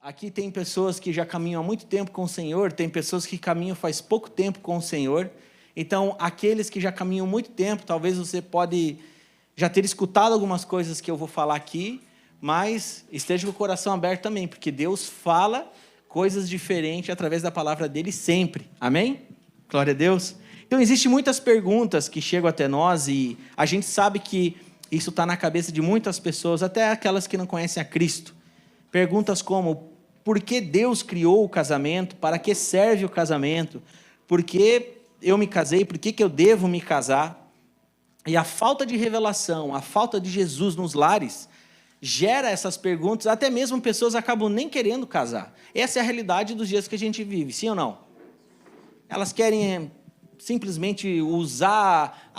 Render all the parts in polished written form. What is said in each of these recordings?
Aqui tem pessoas que já caminham há muito tempo com o Senhor, tem pessoas que caminham faz pouco tempo com o Senhor. Então, aqueles que já caminham há muito tempo, talvez você pode já ter escutado algumas coisas que eu vou falar aqui, mas esteja com o coração aberto também, porque Deus fala coisas diferentes através da palavra dele sempre. Amém? Glória a Deus. Então, existem muitas perguntas que chegam até nós e a gente sabe que isso está na cabeça de muitas pessoas, até aquelas que não conhecem a Cristo. Perguntas como, por que Deus criou o casamento? Para que serve o casamento? Por que eu me casei? Por que eu devo me casar? E a falta de revelação, a falta de Jesus nos lares, gera essas perguntas, até mesmo pessoas acabam nem querendo casar. Essa é a realidade dos dias que a gente vive, sim ou não? Elas querem simplesmente usar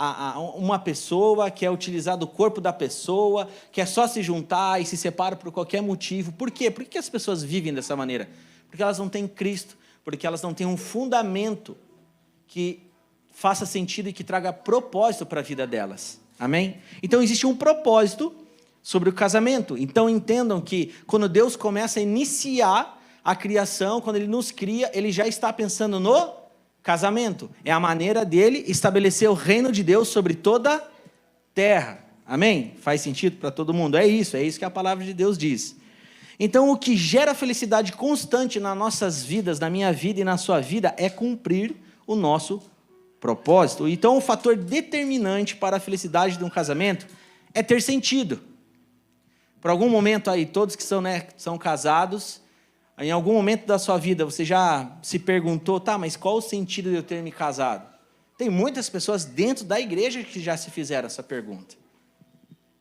uma pessoa, quer utilizar do corpo da pessoa, quer só se juntar e se separa por qualquer motivo. Por quê? Por que as pessoas vivem dessa maneira? Porque elas não têm Cristo, porque elas não têm um fundamento que faça sentido e que traga propósito para a vida delas. Amém? Então, existe um propósito sobre o casamento. Então, entendam que quando Deus começa a iniciar a criação, quando Ele nos cria, Ele já está pensando no casamento. É a maneira dele estabelecer o reino de Deus sobre toda a terra. Amém? Faz sentido para todo mundo? É isso que a palavra de Deus diz. Então, o que gera felicidade constante nas nossas vidas, na minha vida e na sua vida, é cumprir o nosso propósito. Então, o fator determinante para a felicidade de um casamento é ter sentido. Por algum momento aí, todos que são casados, em algum momento da sua vida, você já se perguntou, tá, mas qual o sentido de eu ter me casado? Tem muitas pessoas dentro da igreja que já se fizeram essa pergunta.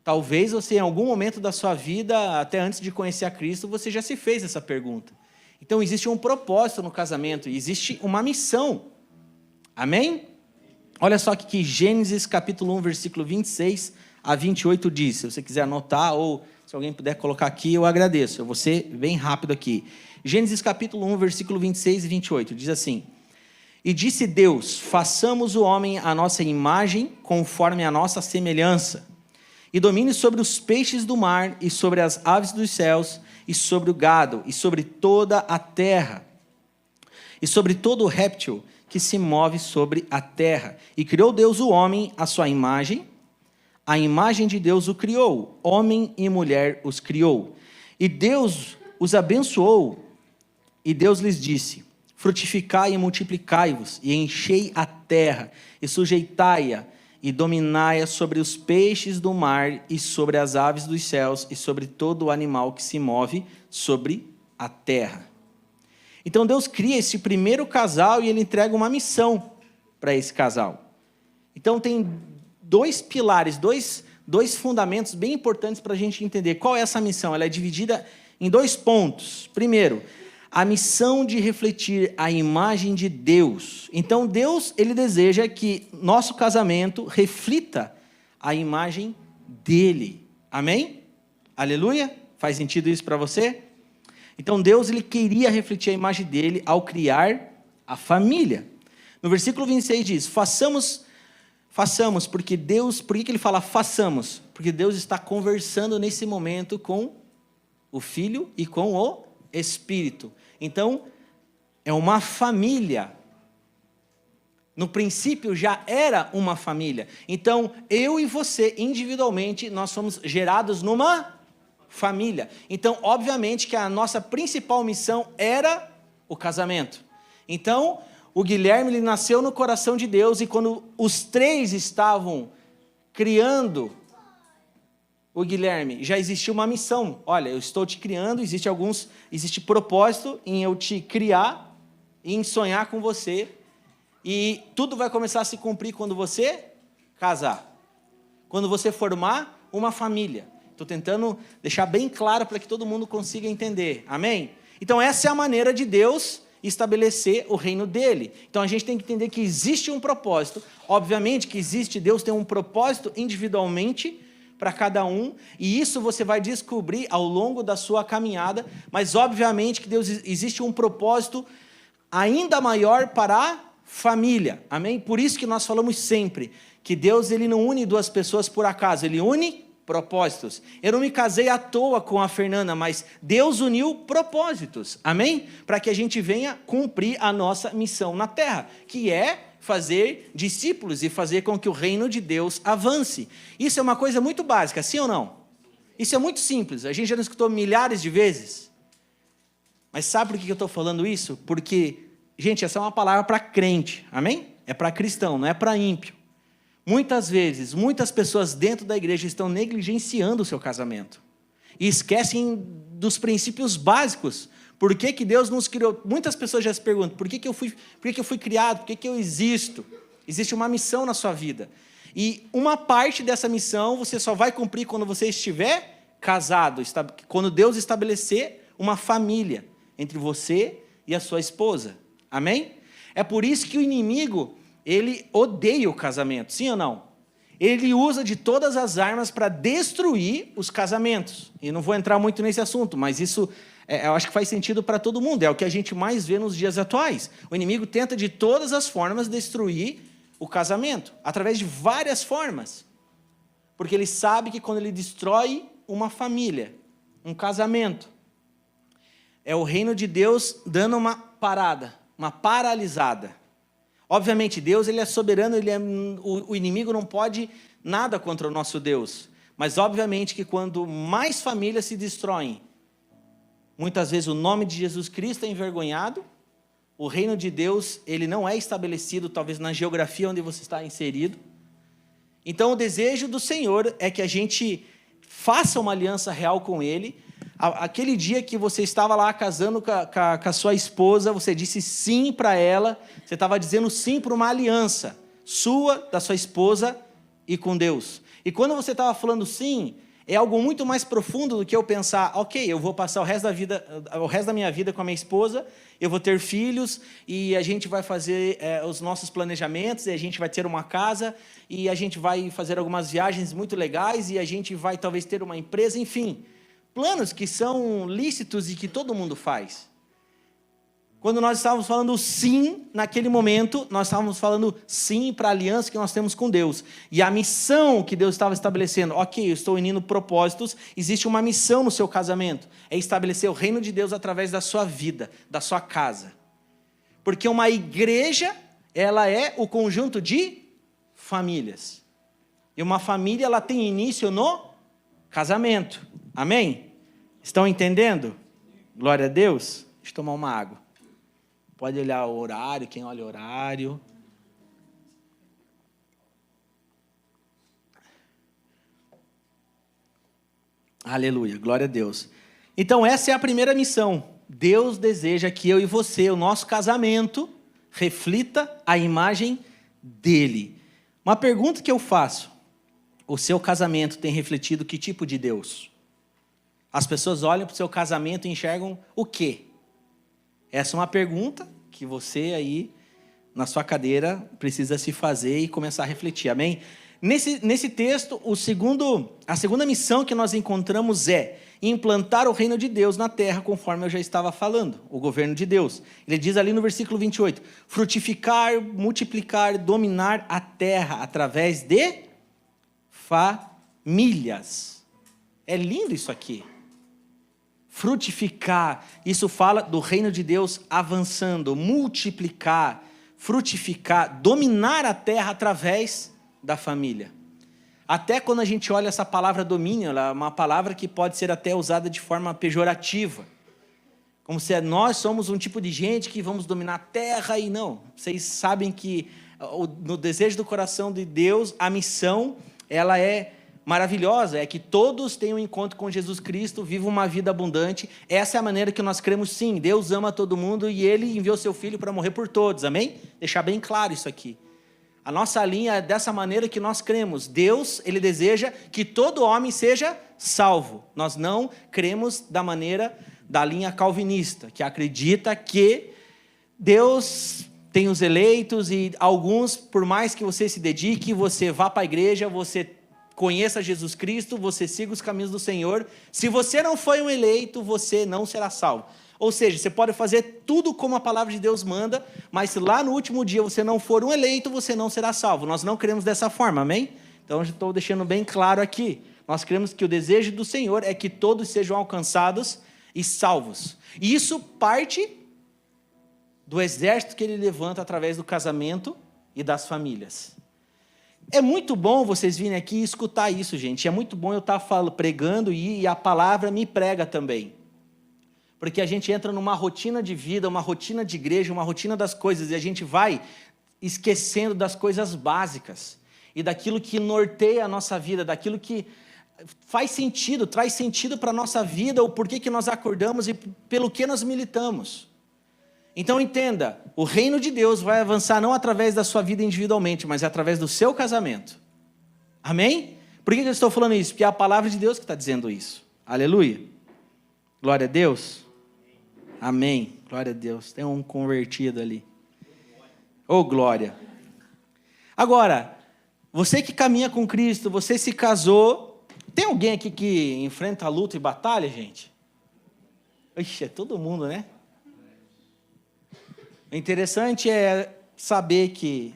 Talvez você, em algum momento da sua vida, até antes de conhecer a Cristo, você já se fez essa pergunta. Então, existe um propósito no casamento, existe uma missão. Amém? Olha só que Gênesis capítulo 1, versículo 26 a 28 diz. Se você quiser anotar ou se alguém puder colocar aqui, eu agradeço. Eu vou ser bem rápido aqui. Gênesis capítulo 1, versículo 26 e 28, diz assim: E disse Deus, façamos o homem à nossa imagem, conforme a nossa semelhança, e domine sobre os peixes do mar, e sobre as aves dos céus, e sobre o gado, e sobre toda a terra, e sobre todo o réptil que se move sobre a terra. E criou Deus o homem à sua imagem, a imagem de Deus o criou, homem e mulher os criou. E Deus os abençoou, e Deus lhes disse, frutificai e multiplicai-vos, e enchei a terra, e sujeitai-a, e dominai-a sobre os peixes do mar, e sobre as aves dos céus, e sobre todo o animal que se move sobre a terra. Então Deus cria esse primeiro casal, e Ele entrega uma missão para esse casal. Então tem dois pilares, dois fundamentos bem importantes para a gente entender qual é essa missão. Ela é dividida em 2 pontos. Primeiro, a missão de refletir a imagem de Deus. Então, Deus, Ele deseja que nosso casamento reflita a imagem dEle. Amém? Aleluia? Faz sentido isso para você? Então, Deus, Ele queria refletir a imagem dEle ao criar a família. No versículo 26 diz, façamos, porque Deus... Por que Ele fala façamos? Porque Deus está conversando nesse momento com o Filho e com o Espírito. Então, é uma família. No princípio já era uma família. Então, eu e você, individualmente, nós somos gerados numa família. Então, obviamente que a nossa principal missão era o casamento. Então, o Guilherme, ele nasceu no coração de Deus, e quando os 3 estavam criando o Guilherme, já existia uma missão. Olha, eu estou te criando, existe propósito em eu te criar, em sonhar com você, e tudo vai começar a se cumprir quando você casar, quando você formar uma família. Estou tentando deixar bem claro para que todo mundo consiga entender. Amém? Então, essa é a maneira de Deus estabelecer o reino dele. Então, a gente tem que entender que existe um propósito. Obviamente que Deus tem um propósito individualmente para cada um, e isso você vai descobrir ao longo da sua caminhada, mas obviamente que existe um propósito ainda maior para a família, amém? Por isso que nós falamos sempre, que Deus, Ele não une 2 pessoas por acaso, Ele une propósitos. Eu não me casei à toa com a Fernanda, mas Deus uniu propósitos, amém? Para que a gente venha cumprir a nossa missão na terra, que é fazer discípulos e fazer com que o reino de Deus avance. Isso é uma coisa muito básica, sim ou não? Isso é muito simples, a gente já escutou milhares de vezes. Mas sabe por que eu estou falando isso? Porque, gente, essa é uma palavra para crente, amém? É para cristão, não é para ímpio. Muitas vezes, muitas pessoas dentro da igreja estão negligenciando o seu casamento. E esquecem dos princípios básicos. Por que Deus nos criou? Muitas pessoas já se perguntam, por que eu fui criado? Por que eu existo? Existe uma missão na sua vida. E uma parte dessa missão você só vai cumprir quando você estiver casado, quando Deus estabelecer uma família entre você e a sua esposa. Amém? É por isso que o inimigo, ele odeia o casamento, sim ou não? Ele usa de todas as armas para destruir os casamentos. E não vou entrar muito nesse assunto, mas isso eu acho que faz sentido para todo mundo. É o que a gente mais vê nos dias atuais. O inimigo tenta de todas as formas destruir o casamento, através de várias formas. Porque ele sabe que quando ele destrói uma família, um casamento, é o reino de Deus dando uma parada, uma paralisada. Obviamente, Deus ele é soberano, o inimigo não pode nada contra o nosso Deus. Mas, obviamente, que quando mais famílias se destroem, muitas vezes o nome de Jesus Cristo é envergonhado, o reino de Deus ele não é estabelecido, talvez na geografia onde você está inserido. Então, o desejo do Senhor é que a gente faça uma aliança real com Ele. Aquele dia que você estava lá casando com a sua esposa, você disse sim para ela, você estava dizendo sim para uma aliança sua, da sua esposa e com Deus. E quando você estava falando sim, é algo muito mais profundo do que eu pensar, ok, eu vou passar o resto da minha vida com a minha esposa, eu vou ter filhos, e a gente vai fazer os nossos planejamentos, e a gente vai ter uma casa, e a gente vai fazer algumas viagens muito legais, e a gente vai talvez ter uma empresa, enfim. Planos que são lícitos e que todo mundo faz. Quando nós estávamos falando sim, naquele momento, nós estávamos falando sim para a aliança que nós temos com Deus. E a missão que Deus estava estabelecendo, ok, eu estou unindo propósitos, existe uma missão no seu casamento, é estabelecer o reino de Deus através da sua vida, da sua casa. Porque uma igreja, ela é o conjunto de famílias. E uma família, ela tem início no casamento. Amém? Estão entendendo? Glória a Deus. Deixa eu tomar uma água. Pode olhar o horário, quem olha o horário. Aleluia, glória a Deus. Então, essa é a primeira missão. Deus deseja que eu e você, o nosso casamento, reflita a imagem dele. Uma pergunta que eu faço: o seu casamento tem refletido que tipo de Deus? As pessoas olham para o seu casamento e enxergam o quê? Essa é uma pergunta que você aí, na sua cadeira, precisa se fazer e começar a refletir, amém? Nesse texto, a segunda missão que nós encontramos é implantar o reino de Deus na terra, conforme eu já estava falando, o governo de Deus. Ele diz ali no versículo 28, frutificar, multiplicar, dominar a terra através de famílias. É lindo isso aqui. Frutificar, isso fala do reino de Deus avançando, multiplicar, frutificar, dominar a terra através da família. Até quando a gente olha essa palavra domínio, ela é uma palavra que pode ser até usada de forma pejorativa. Como se nós somos um tipo de gente que vamos dominar a terra e não. Vocês sabem que no desejo do coração de Deus, a missão, ela é maravilhosa, é que todos tenham um encontro com Jesus Cristo, vivam uma vida abundante. Essa é a maneira que nós cremos, sim. Deus ama todo mundo e Ele enviou seu Filho para morrer por todos, amém? Deixar bem claro isso aqui. A nossa linha é dessa maneira que nós cremos. Deus, Ele deseja que todo homem seja salvo. Nós não cremos da linha calvinista, que acredita que Deus tem os eleitos e alguns, por mais que você se dedique, você vá para a igreja, você conheça Jesus Cristo, você siga os caminhos do Senhor. Se você não foi um eleito, você não será salvo. Ou seja, você pode fazer tudo como a palavra de Deus manda, mas se lá no último dia você não for um eleito, você não será salvo. Nós não cremos dessa forma, amém? Então, eu estou deixando bem claro aqui. Nós cremos que o desejo do Senhor é que todos sejam alcançados e salvos. E isso parte do exército que ele levanta através do casamento e das famílias. É muito bom vocês virem aqui e escutar isso, gente. É muito bom eu estar pregando e a palavra me prega também. Porque a gente entra numa rotina de vida, uma rotina de igreja, uma rotina das coisas, e a gente vai esquecendo das coisas básicas e daquilo que norteia a nossa vida, daquilo que faz sentido, traz sentido para a nossa vida, o porquê que nós acordamos e pelo que nós militamos. Então entenda, o reino de Deus vai avançar não através da sua vida individualmente, mas através do seu casamento. Amém? Por que eu estou falando isso? Porque é a palavra de Deus que está dizendo isso. Aleluia. Glória a Deus. Amém. Glória a Deus. Tem um convertido ali. Oh, glória. Agora, você que caminha com Cristo, você se casou. Tem alguém aqui que enfrenta luta e batalha, gente? Ixi, é todo mundo, né? O interessante é saber que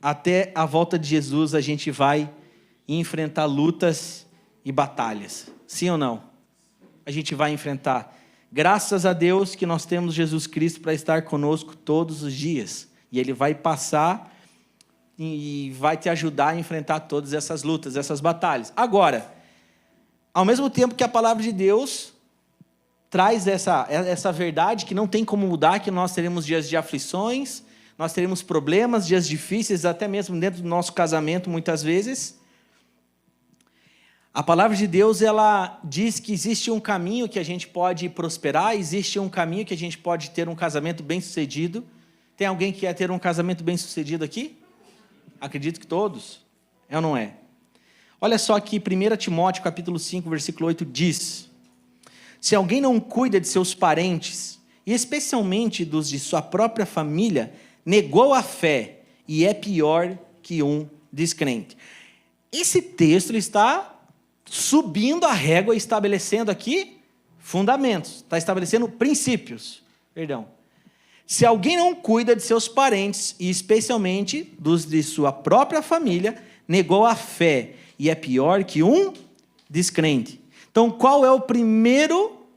até a volta de Jesus a gente vai enfrentar lutas e batalhas. Sim ou não? A gente vai enfrentar. Graças a Deus que nós temos Jesus Cristo para estar conosco todos os dias. E Ele vai passar e vai te ajudar a enfrentar todas essas lutas, essas batalhas. Agora, ao mesmo tempo que a palavra de Deus traz essa verdade que não tem como mudar, que nós teremos dias de aflições, nós teremos problemas, dias difíceis, até mesmo dentro do nosso casamento, muitas vezes. A palavra de Deus, ela diz que existe um caminho que a gente pode prosperar, existe um caminho que a gente pode ter um casamento bem-sucedido. Tem alguém que quer ter um casamento bem-sucedido aqui? Acredito que todos. É ou não é? Olha só aqui, 1 Timóteo, capítulo 5, versículo 8, diz: se alguém não cuida de seus parentes, e especialmente dos de sua própria família, negou a fé, e é pior que um descrente. Esse texto está subindo a régua, estabelecendo aqui fundamentos, está estabelecendo princípios. Se alguém não cuida de seus parentes, e especialmente dos de sua própria família, negou a fé, e é pior que um descrente. Então, qual é o primeiro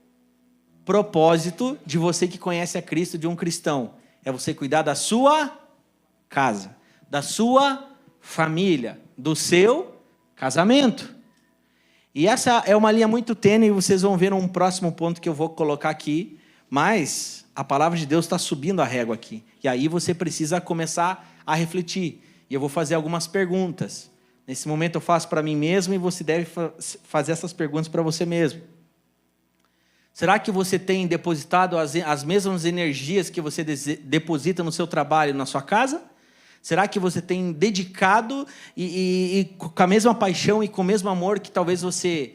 propósito de você que conhece a Cristo, de um cristão? É você cuidar da sua casa, da sua família, do seu casamento. E essa é uma linha muito tênue, e vocês vão ver um próximo ponto que eu vou colocar aqui, mas a palavra de Deus está subindo a régua aqui. E aí você precisa começar a refletir. E eu vou fazer algumas perguntas. Nesse momento eu faço para mim mesmo e você deve fazer essas perguntas para você mesmo. Será que você tem depositado as mesmas energias que você deposita no seu trabalho, na sua casa? Será que você tem dedicado e com a mesma paixão e com o mesmo amor que talvez você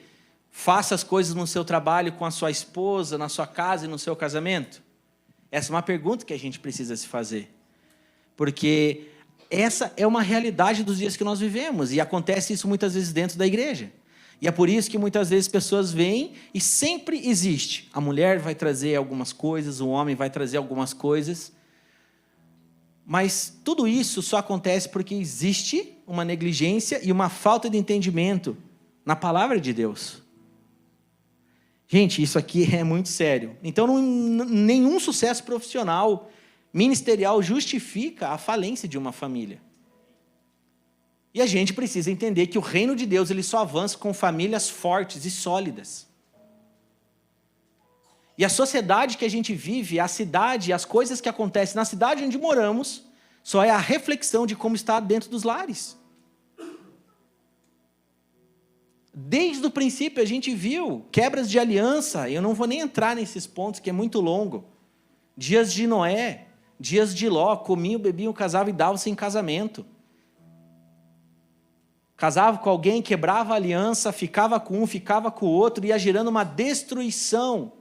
faça as coisas no seu trabalho com a sua esposa, na sua casa e no seu casamento? Essa é uma pergunta que a gente precisa se fazer. Porque essa é uma realidade dos dias que nós vivemos, e acontece isso muitas vezes dentro da igreja. E é por isso que muitas vezes pessoas vêm e sempre existe. A mulher vai trazer algumas coisas, o homem vai trazer algumas coisas, mas tudo isso só acontece porque existe uma negligência e uma falta de entendimento na palavra de Deus. Gente, isso aqui é muito sério. Então, nenhum sucesso profissional, ministerial justifica a falência de uma família. E a gente precisa entender que o reino de Deus ele só avança com famílias fortes e sólidas. E a sociedade que a gente vive, a cidade, as coisas que acontecem na cidade onde moramos, só é a reflexão de como está dentro dos lares. Desde o princípio a gente viu quebras de aliança, eu não vou nem entrar nesses pontos que é muito longo. Dias de Noé, dias de Ló, comiam, bebiam, casavam e davam-se em casamento. Casava com alguém, quebrava a aliança, ficava com um, ficava com o outro, ia gerando uma destruição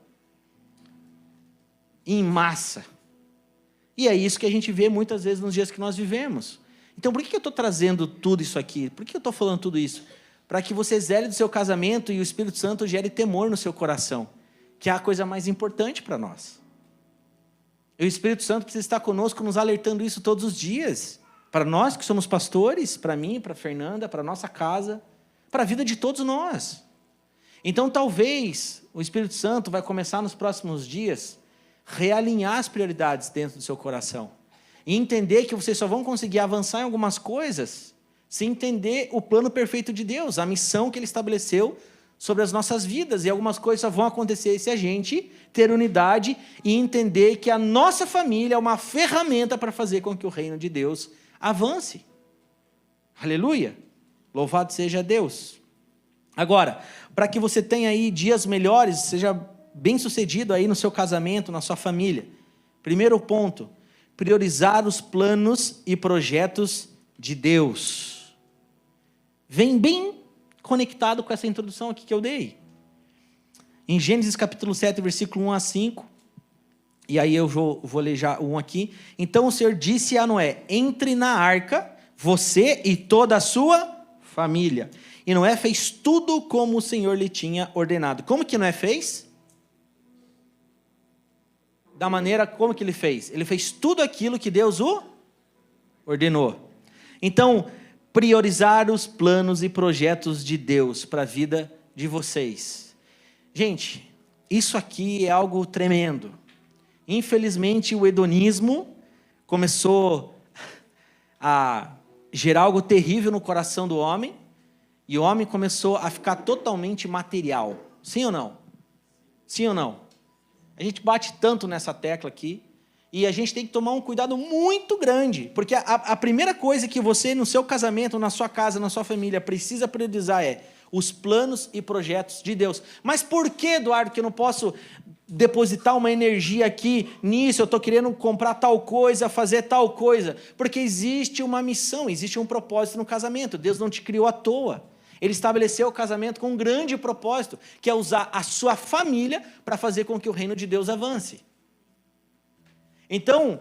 em massa. E é isso que a gente vê muitas vezes nos dias que nós vivemos. Então, por que eu estou trazendo tudo isso aqui? Por que eu estou falando tudo isso? Para que você zele do seu casamento e o Espírito Santo gere temor no seu coração, que é a coisa mais importante para nós. E o Espírito Santo precisa estar conosco, nos alertando isso todos os dias. Para nós que somos pastores, para mim, para a Fernanda, para a nossa casa, para a vida de todos nós. Então, talvez, o Espírito Santo vai começar nos próximos dias realinhar as prioridades dentro do seu coração. E entender que vocês só vão conseguir avançar em algumas coisas se entender o plano perfeito de Deus, a missão que Ele estabeleceu sobre as nossas vidas. E algumas coisas só vão acontecer se a gente ter unidade e entender que a nossa família é uma ferramenta para fazer com que o reino de Deus avance. Aleluia! Louvado seja Deus. Agora, para que você tenha aí dias melhores, seja bem-sucedido aí no seu casamento, na sua família. Primeiro ponto, priorizar os planos e projetos de Deus. Vem bem conectado com essa introdução aqui que eu dei. Em Gênesis capítulo 7, versículo 1 a 5, e aí eu vou ler já um aqui. Então o Senhor disse a Noé: entre na arca, você e toda a sua família. E Noé fez tudo como o Senhor lhe tinha ordenado. Como que Noé fez? Da maneira como que ele fez? Ele fez tudo aquilo que Deus o ordenou. Então, priorizar os planos e projetos de Deus para a vida de vocês. Gente, isso aqui é algo tremendo. Infelizmente, o hedonismo começou a gerar algo terrível no coração do homem, e o homem começou a ficar totalmente material. Sim ou não? Sim ou não? A gente bate tanto nessa tecla aqui, e a gente tem que tomar um cuidado muito grande, porque a primeira coisa que você, no seu casamento, na sua casa, na sua família, precisa priorizar é os planos e projetos de Deus. Mas por que, Eduardo, que eu não posso depositar uma energia aqui nisso, eu estou querendo comprar tal coisa, fazer tal coisa? Porque existe uma missão, existe um propósito no casamento. Deus não te criou à toa. Ele estabeleceu o casamento com um grande propósito, que é usar a sua família para fazer com que o reino de Deus avance. Então,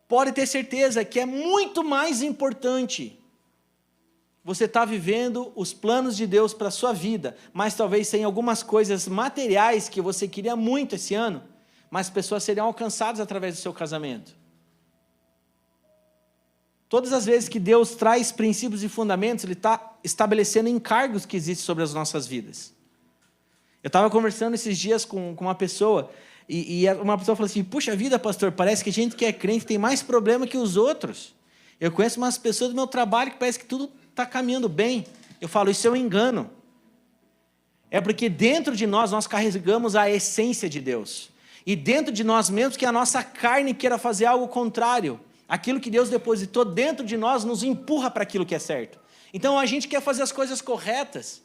pode ter certeza que é muito mais importante você estar vivendo os planos de Deus para a sua vida, mas talvez tenha algumas coisas materiais que você queria muito esse ano, mas pessoas seriam alcançadas através do seu casamento. Todas as vezes que Deus traz princípios e fundamentos, Ele está estabelecendo encargos que existem sobre as nossas vidas. Eu estava conversando esses dias com uma pessoa, e uma pessoa falou assim: puxa vida, pastor, parece que a gente que é crente tem mais problema que os outros. Eu conheço umas pessoas do meu trabalho que parece que tudo está caminhando bem. Eu falo, isso é um engano. É porque dentro de nós carregamos a essência de Deus. E dentro de nós mesmos que a nossa carne queira fazer algo contrário. Aquilo que Deus depositou dentro de nós nos empurra para aquilo que é certo. Então a gente quer fazer as coisas corretas.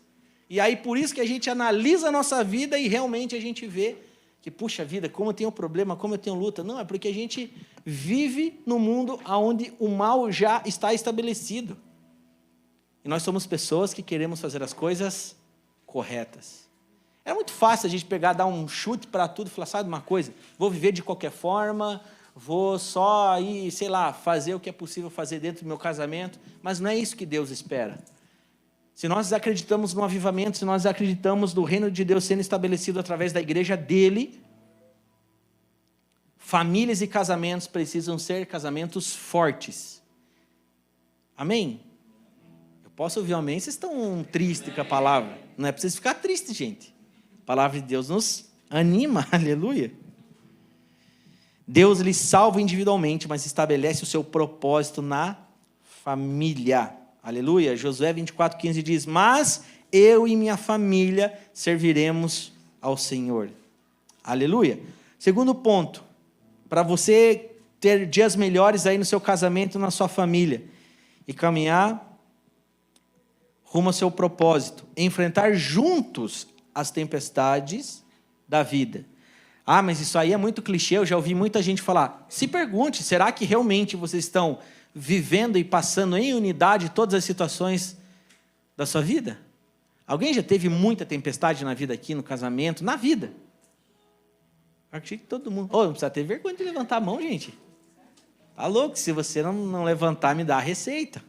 E aí por isso que a gente analisa a nossa vida e realmente a gente vê que, puxa vida, como eu tenho problema, como eu tenho luta. Não, é porque a gente vive no mundo onde o mal já está estabelecido. E nós somos pessoas que queremos fazer as coisas corretas. É muito fácil a gente pegar, dar um chute para tudo e falar, sabe uma coisa? Vou viver de qualquer forma, vou só ir, sei lá, fazer o que é possível fazer dentro do meu casamento. Mas não é isso que Deus espera. Se nós acreditamos no avivamento, se nós acreditamos no reino de Deus sendo estabelecido através da igreja dele, famílias e casamentos precisam ser casamentos fortes. Amém? Eu posso ouvir um amém? Vocês estão tristes com a palavra? Não é para vocês ficar tristes, gente. A palavra de Deus nos anima, aleluia. Deus lhe salva individualmente, mas estabelece o seu propósito na família. Aleluia. Josué 24:15 diz, mas eu e minha família serviremos ao Senhor. Aleluia. Segundo ponto, para você ter dias melhores aí no seu casamento, na sua família, e caminhar rumo ao seu propósito, enfrentar juntos as tempestades da vida. Ah, mas isso aí é muito clichê, eu já ouvi muita gente falar. Se pergunte, será que realmente vocês estão vivendo e passando em unidade todas as situações da sua vida? Alguém já teve muita tempestade na vida aqui, no casamento, na vida? Eu achei que todo mundo... não precisa ter vergonha de levantar a mão, gente. Tá louco, se você não levantar, me dá a receita.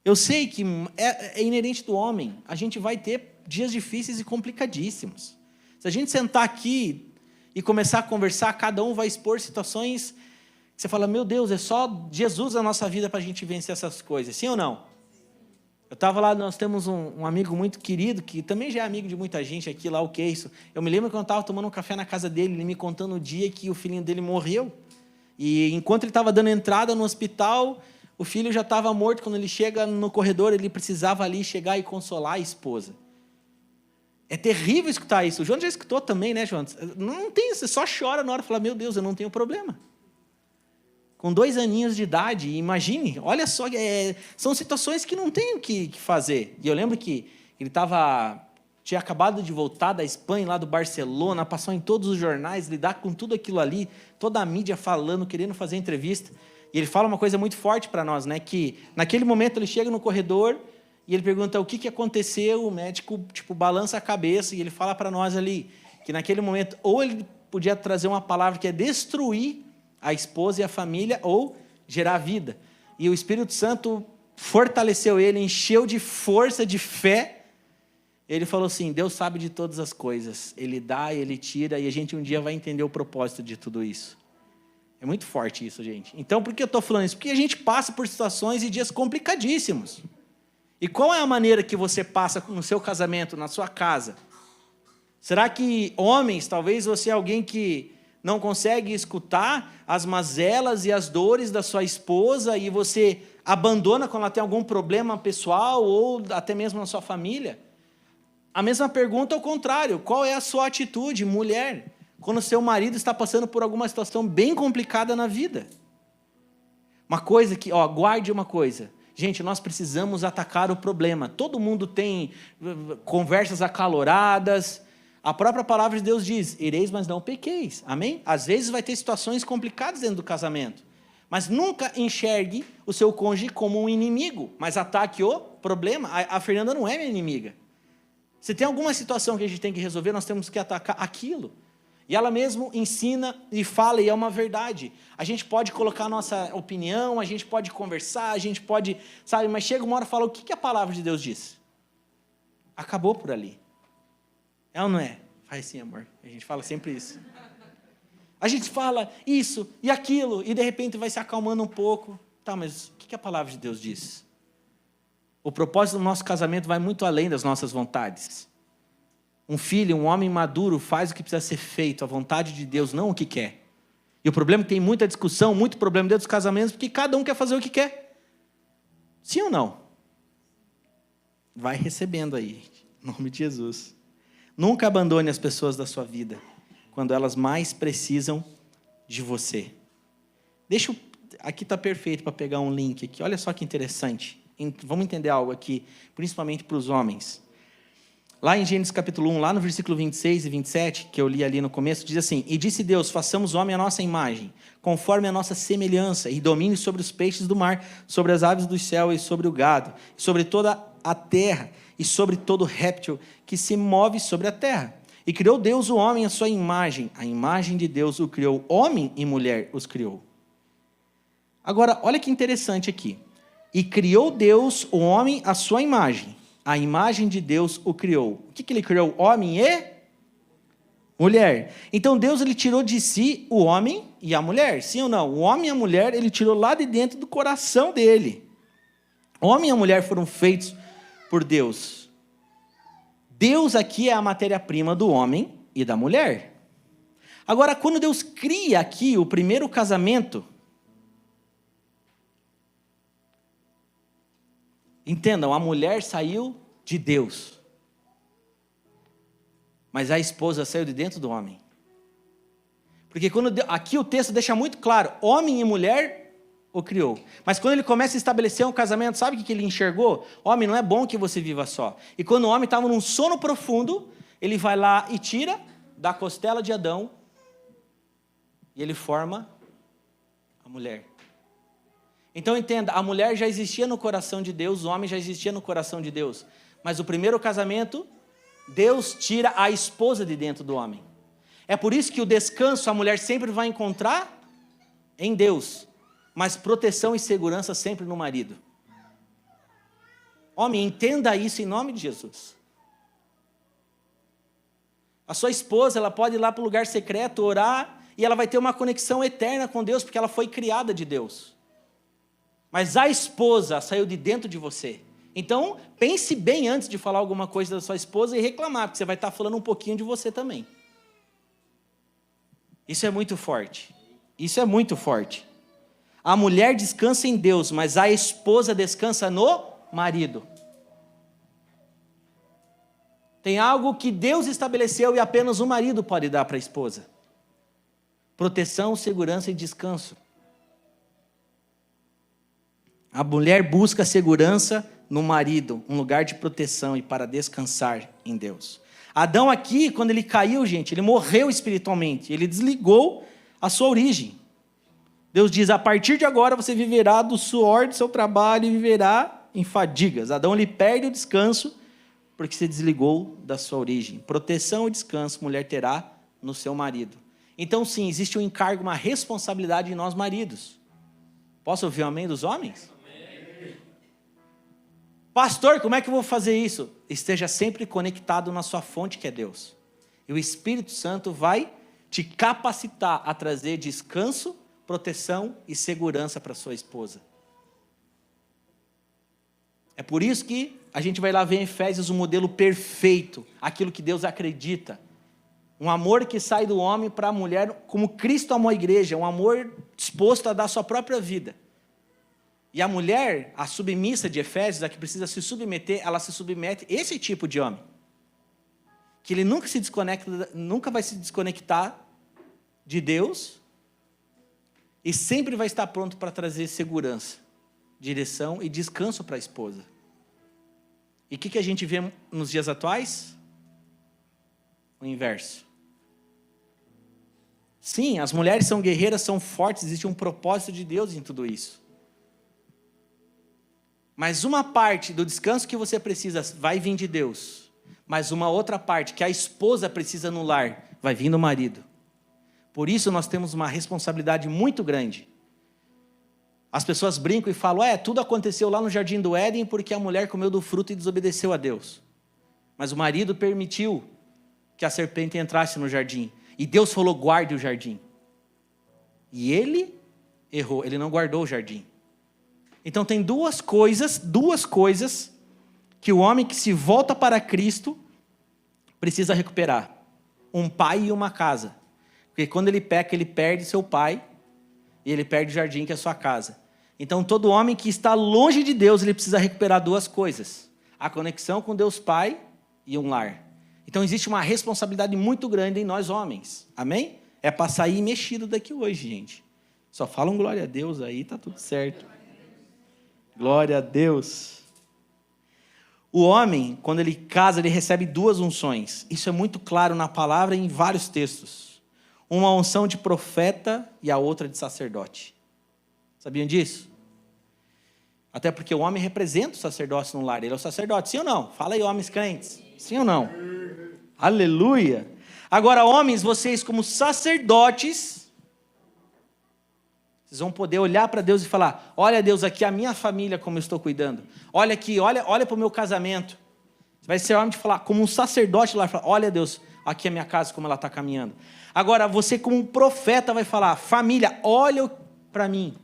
Eu sei que é inerente do homem, a gente vai ter dias difíceis e complicadíssimos. Se a gente sentar aqui e começar a conversar, cada um vai expor situações que você fala, meu Deus, é só Jesus na nossa vida para a gente vencer essas coisas, sim ou não? Eu estava lá, nós temos um amigo muito querido, que também já é amigo de muita gente aqui, lá o Keiso. Eu me lembro quando eu estava tomando um café na casa dele, ele me contando o dia que o filhinho dele morreu. E enquanto ele estava dando entrada no hospital, o filho já estava morto. Quando ele chega no corredor, ele precisava ali chegar e consolar a esposa. É terrível escutar isso. O João já escutou também, né, João? Não tem, você só chora na hora e fala, meu Deus, eu não tenho problema. Com 2 aninhos de idade, imagine, olha só, são situações que não tem o que fazer. E eu lembro que ele tinha acabado de voltar da Espanha, lá do Barcelona, passou em todos os jornais, lidar com tudo aquilo ali, toda a mídia falando, querendo fazer entrevista. E ele fala uma coisa muito forte para nós, né? Que naquele momento ele chega no corredor e ele pergunta o que aconteceu, o médico balança a cabeça e ele fala para nós ali que naquele momento ou ele podia trazer uma palavra que é destruir a esposa e a família, ou gerar vida. E o Espírito Santo fortaleceu ele, encheu de força, de fé. Ele falou assim, Deus sabe de todas as coisas. Ele dá, Ele tira, e a gente um dia vai entender o propósito de tudo isso. É muito forte isso, gente. Então, por que eu estou falando isso? Porque a gente passa por situações e dias complicadíssimos. E qual é a maneira que você passa no seu casamento, na sua casa? Será que, homens, talvez você é alguém que não consegue escutar as mazelas e as dores da sua esposa e você abandona quando ela tem algum problema pessoal ou até mesmo na sua família? A mesma pergunta ao contrário, qual é a sua atitude, mulher, quando seu marido está passando por alguma situação bem complicada na vida? Uma coisa que, guarde uma coisa, gente, nós precisamos atacar o problema. Todo mundo tem conversas acaloradas. A própria palavra de Deus diz, ireis, mas não pequeis. Amém? Às vezes vai ter situações complicadas dentro do casamento. Mas nunca enxergue o seu cônjuge como um inimigo, mas ataque o problema. A Fernanda não é minha inimiga. Se tem alguma situação que a gente tem que resolver, nós temos que atacar aquilo. E ela mesmo ensina e fala, e é uma verdade. A gente pode colocar a nossa opinião, a gente pode conversar, a gente pode, sabe, mas chega uma hora e fala, o que a palavra de Deus diz? Acabou por ali. É ou não é? Faz sim, amor. A gente fala sempre isso. A gente fala isso e aquilo, e de repente vai se acalmando um pouco. Tá, mas o que a palavra de Deus diz? O propósito do nosso casamento vai muito além das nossas vontades. Um filho, um homem maduro, faz o que precisa ser feito, a vontade de Deus, não o que quer. E o problema é que tem muita discussão, muito problema dentro dos casamentos, porque cada um quer fazer o que quer. Sim ou não? Vai recebendo aí, em nome de Jesus. Nunca abandone as pessoas da sua vida quando elas mais precisam de você. Aqui está perfeito para pegar um link aqui. Olha só que interessante. Vamos entender algo aqui, principalmente para os homens. Lá em Gênesis capítulo 1, lá no versículo 26 e 27, que eu li ali no começo, diz assim, e disse Deus, façamos o homem à nossa imagem, conforme a nossa semelhança, e domine sobre os peixes do mar, sobre as aves do céu e sobre o gado, sobre toda a terra, e sobre todo réptil que se move sobre a terra. E criou Deus o homem à sua imagem. A imagem de Deus o criou. Homem e mulher os criou. Agora, olha que interessante aqui. E criou Deus o homem à sua imagem. A imagem de Deus o criou. O que ele criou? Homem e mulher. Então, Deus ele tirou de si o homem e a mulher. Sim ou não? O homem e a mulher, ele tirou lá de dentro do coração dele. O homem e a mulher foram feitos por Deus. Deus aqui é a matéria-prima do homem e da mulher. Agora, quando Deus cria aqui o primeiro casamento, entendam, a mulher saiu de Deus, mas a esposa saiu de dentro do homem. Porque aqui o texto deixa muito claro, homem e mulher o criou. Mas quando ele começa a estabelecer um casamento, sabe o que ele enxergou? Homem, não é bom que você viva só. E quando o homem estava num sono profundo, ele vai lá e tira da costela de Adão e ele forma a mulher. Então entenda, a mulher já existia no coração de Deus, o homem já existia no coração de Deus. Mas o primeiro casamento, Deus tira a esposa de dentro do homem. É por isso que o descanso a mulher sempre vai encontrar em Deus, mas proteção e segurança sempre no marido. Homem, entenda isso em nome de Jesus. A sua esposa, ela pode ir lá para o lugar secreto, orar, e ela vai ter uma conexão eterna com Deus, porque ela foi criada de Deus. Mas a esposa saiu de dentro de você, Então, pense bem antes de falar alguma coisa da sua esposa e reclamar, porque você vai estar falando um pouquinho de você também. Isso é muito forte. Isso é muito forte. A mulher descansa em Deus, mas a esposa descansa no marido. Tem algo que Deus estabeleceu e apenas o marido pode dar para a esposa: proteção, segurança e descanso. A mulher busca segurança no marido, um lugar de proteção e para descansar em Deus. Adão aqui, quando ele caiu, gente, ele morreu espiritualmente, ele desligou a sua origem. Deus diz: a partir de agora você viverá do suor do seu trabalho e viverá em fadigas. Adão, ele perde o descanso porque se desligou da sua origem. Proteção e descanso mulher terá no seu marido. Então sim, existe um encargo, uma responsabilidade em nós maridos. Posso ouvir um amém dos homens? Amém. Pastor, como é que eu vou fazer isso? Esteja sempre conectado na sua fonte, que é Deus. E o Espírito Santo vai te capacitar a trazer descanso, proteção e segurança para sua esposa. É por isso que a gente vai lá ver em Efésios o modelo perfeito, aquilo que Deus acredita. Um amor que sai do homem para a mulher, como Cristo amou a igreja, um amor disposto a dar sua própria vida. E a mulher, a submissa de Efésios, a que precisa se submeter, ela se submete a esse tipo de homem. Que ele nunca vai se desconectar de Deus e sempre vai estar pronto para trazer segurança, direção e descanso para a esposa. E o que a gente vê nos dias atuais? O inverso. Sim, as mulheres são guerreiras, são fortes, existe um propósito de Deus em tudo isso. Mas uma parte do descanso que você precisa vai vir de Deus. Mas uma outra parte que a esposa precisa no lar vai vir do marido. Por isso nós temos uma responsabilidade muito grande. As pessoas brincam e falam: tudo aconteceu lá no Jardim do Éden porque a mulher comeu do fruto e desobedeceu a Deus. Mas o marido permitiu que a serpente entrasse no jardim. E Deus falou: guarde o jardim. E ele errou, ele não guardou o jardim. Então tem duas coisas que o homem que se volta para Cristo precisa recuperar: um pai e uma casa. Porque quando ele peca, ele perde seu pai e ele perde o jardim, que é a sua casa. Então todo homem que está longe de Deus, ele precisa recuperar duas coisas: a conexão com Deus Pai e um lar. Então existe uma responsabilidade muito grande em nós homens, amém? É para sair mexido daqui hoje, gente. Só falam glória a Deus aí, tá tudo certo. Glória a Deus. O homem, quando ele casa, ele recebe duas unções. Isso é muito claro na palavra e em vários textos. Uma unção de profeta e a outra de sacerdote. Sabiam disso? Até porque o homem representa o sacerdócio no lar. Ele é o sacerdote, sim ou não? Fala aí, homens crentes. Sim ou não? Aleluia. Agora, homens, vocês como sacerdotes, vocês vão poder olhar para Deus e falar: olha, Deus, aqui a minha família como eu estou cuidando. Olha aqui, olha para o meu casamento. Você vai ser homem de falar, como um sacerdote lá, falar: olha, Deus, aqui a minha casa como ela está caminhando. Agora, você como um profeta vai falar: família, olha para mim.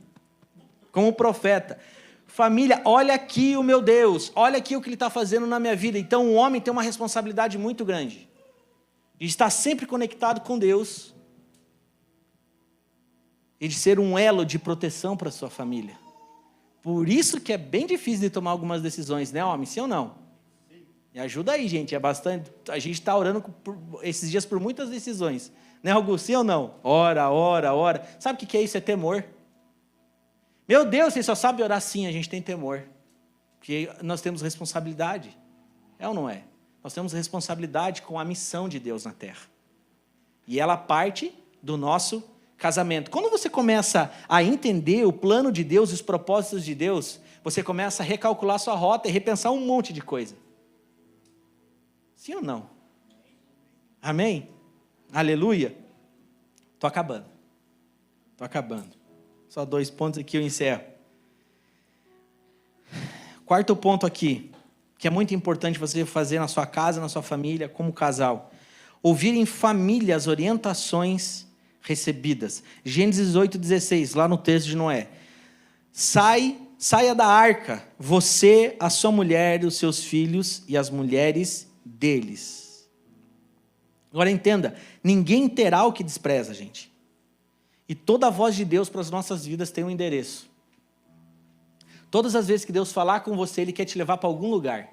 Como profeta. Família, olha aqui o meu Deus. Olha aqui o que Ele está fazendo na minha vida. Então o homem tem uma responsabilidade muito grande. De estar sempre conectado com Deus. E de ser um elo de proteção para a sua família. Por isso que é bem difícil de tomar algumas decisões, né, homem? Sim ou não? Sim. Me ajuda aí, gente. É bastante. A gente está orando esses dias por muitas decisões. Né, Augusto? Sim ou não? Ora. Sabe o que é isso? É temor. Meu Deus, você só sabe orar? Sim, a gente tem temor. Porque nós temos responsabilidade. É ou não é? Nós temos responsabilidade com a missão de Deus na terra. E ela parte do nosso casamento. Quando você começa a entender o plano de Deus e os propósitos de Deus, você começa a recalcular sua rota e repensar um monte de coisa. Sim ou não? Amém? Aleluia? Estou acabando. Só 2 pontos aqui eu encerro. Quarto ponto aqui, que é muito importante você fazer na sua casa, na sua família, como casal. Ouvir em família as orientações recebidas. Gênesis 8,16, lá no texto de Noé. Sai saia da arca, você, a sua mulher, os seus filhos e as mulheres deles. Agora entenda, ninguém terá o que despreza, gente. E toda a voz de Deus para as nossas vidas tem um endereço. Todas as vezes que Deus falar com você, Ele quer te levar para algum lugar.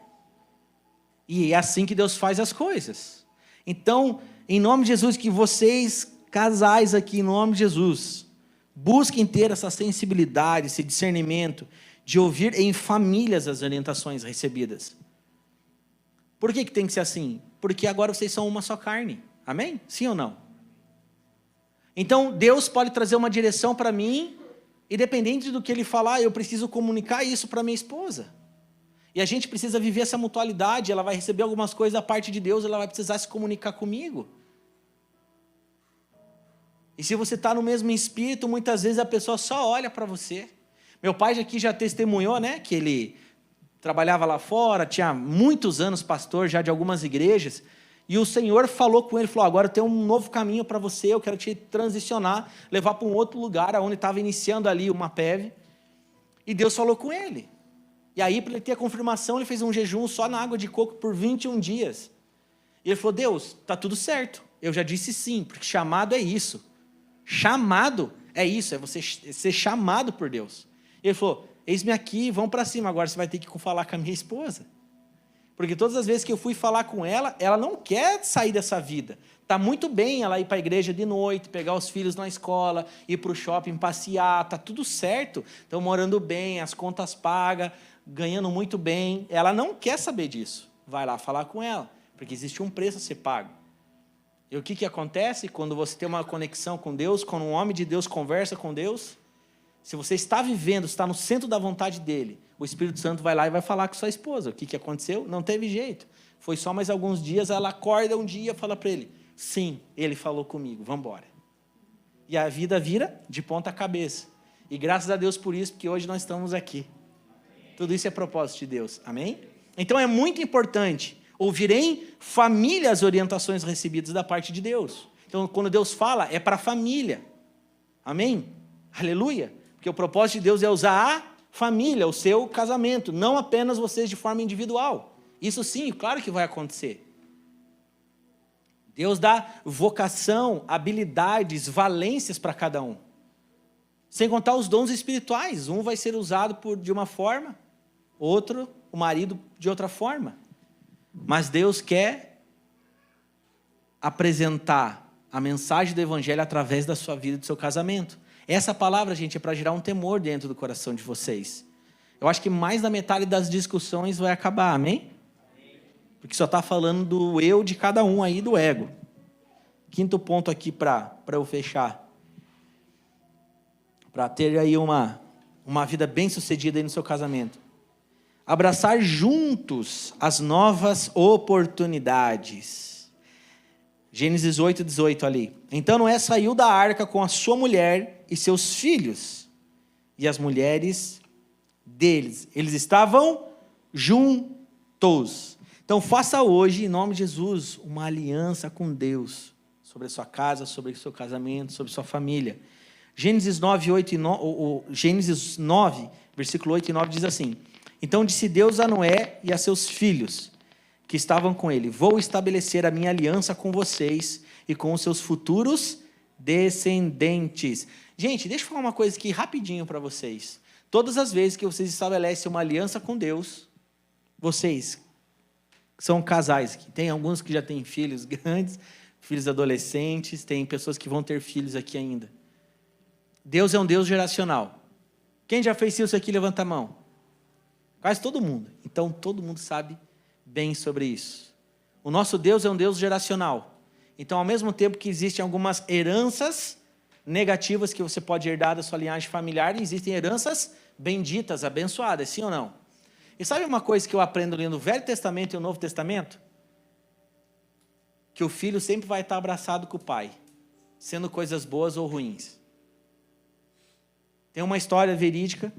E é assim que Deus faz as coisas. Então, em nome de Jesus, que vocês, casais aqui, em nome de Jesus, busquem ter essa sensibilidade, esse discernimento, de ouvir em famílias as orientações recebidas. Por que tem que ser assim? Porque agora vocês são uma só carne. Amém? Sim ou não? Então, Deus pode trazer uma direção para mim, independente do que Ele falar, eu preciso comunicar isso para minha esposa. E a gente precisa viver essa mutualidade, ela vai receber algumas coisas da parte de Deus, ela vai precisar se comunicar comigo. E se você está no mesmo espírito, muitas vezes a pessoa só olha para você. Meu pai aqui já testemunhou, né, que ele trabalhava lá fora, tinha muitos anos pastor já de algumas igrejas, e o Senhor falou com ele, falou, agora eu tenho um novo caminho para você, eu quero te transicionar, levar para um outro lugar, onde estava iniciando ali uma PEV, e Deus falou com ele. E aí, para ele ter a confirmação, ele fez um jejum só na água de coco por 21 dias. E ele falou, Deus, está tudo certo, eu já disse sim, porque chamado é isso. Chamado é isso, é você ser chamado por Deus. E ele falou, eis-me aqui, vamos para cima, agora você vai ter que falar com a minha esposa. Porque todas as vezes que eu fui falar com ela, ela não quer sair dessa vida. Está muito bem ela ir para a igreja de noite, pegar os filhos na escola, ir para o shopping, passear, está tudo certo. Estão morando bem, as contas pagas, ganhando muito bem. Ela não quer saber disso. Vai lá falar com ela, porque existe um preço a ser pago. E o que acontece quando você tem uma conexão com Deus, quando um homem de Deus conversa com Deus? Se você está vivendo, está no centro da vontade dele, o Espírito Santo vai lá e vai falar com sua esposa. O que aconteceu? Não teve jeito. Foi só mais alguns dias, ela acorda um dia e fala para ele, sim, ele falou comigo, vamos embora. E a vida vira de ponta cabeça. E graças a Deus por isso, porque hoje nós estamos aqui. Tudo isso é propósito de Deus. Amém? Então é muito importante ouvir em família as orientações recebidas da parte de Deus. Então, quando Deus fala, é para a família. Amém? Aleluia. Porque o propósito de Deus é usar a família, o seu casamento, não apenas vocês de forma individual. Isso sim, claro que vai acontecer. Deus dá vocação, habilidades, valências para cada um. Sem contar os dons espirituais. Um vai ser usado de uma forma, outro, o marido, de outra forma. Mas Deus quer apresentar a mensagem do Evangelho através da sua vida e do seu casamento. Essa palavra, gente, é para gerar um temor dentro do coração de vocês. Eu acho que mais da metade das discussões vai acabar, amém? Porque só está falando do eu de cada um aí, do ego. Quinto ponto aqui para eu fechar. Para ter aí uma vida bem sucedida aí no seu casamento. Abraçar juntos as novas oportunidades. Gênesis 8:18 ali. Então Noé saiu da arca com a sua mulher e seus filhos e as mulheres deles. Eles estavam juntos. Então faça hoje, em nome de Jesus, uma aliança com Deus sobre a sua casa, sobre o seu casamento, sobre a sua família. Gênesis 9, Gênesis 9, versículo 8 e 9 diz assim: então disse Deus a Noé e a seus filhos que estavam com ele: vou estabelecer a minha aliança com vocês e com os seus futuros descendentes. Gente, deixa eu falar uma coisa aqui rapidinho para vocês. Todas as vezes que vocês estabelecem uma aliança com Deus, vocês são casais aqui. Tem alguns que já têm filhos grandes, filhos adolescentes, tem pessoas que vão ter filhos aqui ainda. Deus é um Deus geracional. Quem já fez isso aqui, levanta a mão. Quase todo mundo. Então, todo mundo sabe bem sobre isso. O nosso Deus é um Deus geracional. Então, ao mesmo tempo que existem algumas heranças negativas que você pode herdar da sua linhagem familiar, existem heranças benditas, abençoadas, sim ou não? E sabe uma coisa que eu aprendo lendo o Velho Testamento e o Novo Testamento? Que o filho sempre vai estar abraçado com o pai, sendo coisas boas ou ruins. Tem uma história verídica